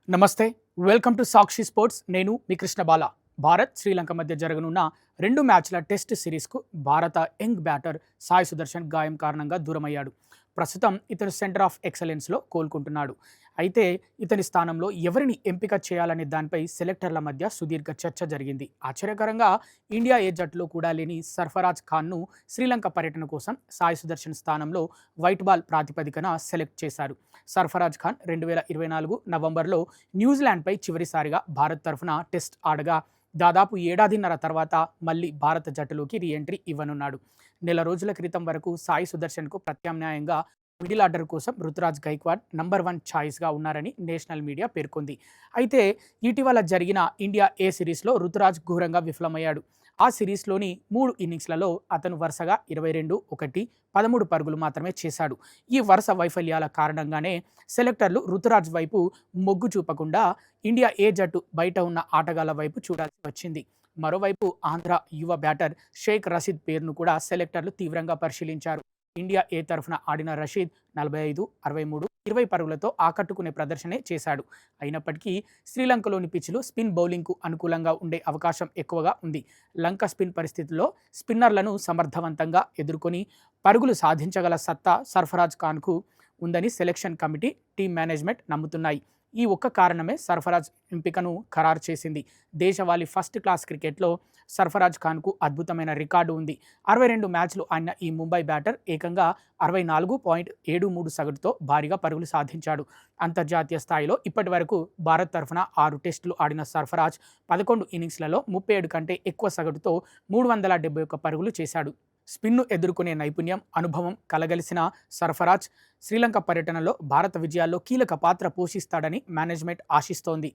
నమస్తే. Welcome to Sakshi sports. నేను మీ కృష్ణ బాల. భారత్, శ్రీలంక మధ్య జరగనున్న 2 మ్యాచ్ల టెస్ట్ సిరీస్‌కు భారత యంగ్ బ్యాటర్ సాయి సుదర్శన్ గాయం కారణంగా దూరమయ్యాడు. ప్రస్తుతం ఇతను సెంటర్ ఆఫ్ ఎక్సలెన్స్‌లో కోలుకుంటున్నాడు. అయితే ఇతని స్థానంలో ఎవరిని ఎంపిక చేయాలనే దానిపై సెలెక్టర్ల మధ్య సుదీర్ఘ చర్చ జరిగింది. ఆశ్చర్యకరంగా ఇండియా ఏ జట్టులో కూడా లేని సర్ఫరాజ్ ఖాన్‌ను శ్రీలంక పర్యటన కోసం సాయి సుదర్శన్ స్థానంలో వైట్ బాల్ ప్రాతిపదికన సెలెక్ట్ చేశారు. సర్ఫరాజ్ ఖాన్ 2024 నవంబర్లో న్యూజిలాండ్పై చివరిసారిగా భారత్ తరఫున టెస్ట్ ఆడగా దాదాపు ఏడాదిన్నర తర్వాత మళ్ళీ భారత జట్టులోకి రీ ఎంట్రీ ఇవ్వనున్నాడు. నెల రోజుల క్రితం వరకు సాయి సుదర్శన్కు ప్రత్యామ్నాయంగా మిడిల్ ఆర్డర్ కోసం రుతురాజ్ గైక్వాడ్ నంబర్ 1 ఛాయిస్గా ఉన్నారని నేషనల్ మీడియా పేర్కొంది. అయితే ఇటీవల జరిగిన ఇండియా ఏ సిరీస్లో రుతురాజ్ ఘోరంగా విఫలమయ్యాడు. ఆ సిరీస్లోని 3 ఇన్నింగ్స్లలో అతను వరుసగా 22, 1, 13 పరుగులు మాత్రమే చేశాడు. ఈ వరుస వైఫల్యాల కారణంగానే సెలెక్టర్లు రుతురాజ్ వైపు మొగ్గు చూపకుండా ఇండియా ఏ జట్టు బయట ఉన్న ఆటగాళ్ల వైపు చూడాల్సి వచ్చింది. మరోవైపు ఆంధ్ర యువ బ్యాటర్ షేక్ రషీద్ పేరును కూడా సెలెక్టర్లు తీవ్రంగా పరిశీలించారు. ఇండియా ఏ తరఫున ఆడిన రషీద్ 45, 63, 20 పరుగులతో ఆకట్టుకునే ప్రదర్శనే చేశాడు. అయినప్పటికీ శ్రీలంకలోని పిచ్లు స్పిన్ బౌలింగ్కు అనుకూలంగా ఉండే అవకాశం ఎక్కువగా ఉంది. లంక స్పిన్ పరిస్థితుల్లో స్పిన్నర్లను సమర్థవంతంగా ఎదుర్కొని పరుగులు సాధించగల సత్తా సర్ఫరాజ్ ఖాన్కు ఉందని సెలెక్షన్ కమిటీ, టీం మేనేజ్మెంట్ నమ్ముతున్నాయి. ఈ ఒక్క కారణమే సర్ఫరాజ్ ఎంపికను ఖరారు చేసింది. దేశవాళీ ఫస్ట్ క్లాస్ క్రికెట్లో సర్ఫరాజ్ ఖాన్కు అద్భుతమైన రికార్డు ఉంది. 62 మ్యాచ్లు ఆడిన ఈ ముంబై బ్యాటర్ ఏకంగా 64.73 సగటుతో భారీగా పరుగులు సాధించాడు. అంతర్జాతీయ స్థాయిలో ఇప్పటి వరకు భారత్ తరఫున 6 టెస్టులు ఆడిన సర్ఫరాజ్ 11 ఇన్నింగ్స్లలో 37 కంటే ఎక్కువ సగటుతో 371 పరుగులు చేశాడు. స్పిన్ను ఎదుర్కొనే నైపుణ్యం, అనుభవం కలగలిసిన సర్ఫరాజ్ శ్రీలంక పర్యటనలో భారత విజయాల్లో కీలక పాత్ర పోషిస్తాడని మేనేజ్మెంట్ ఆశిస్తోంది.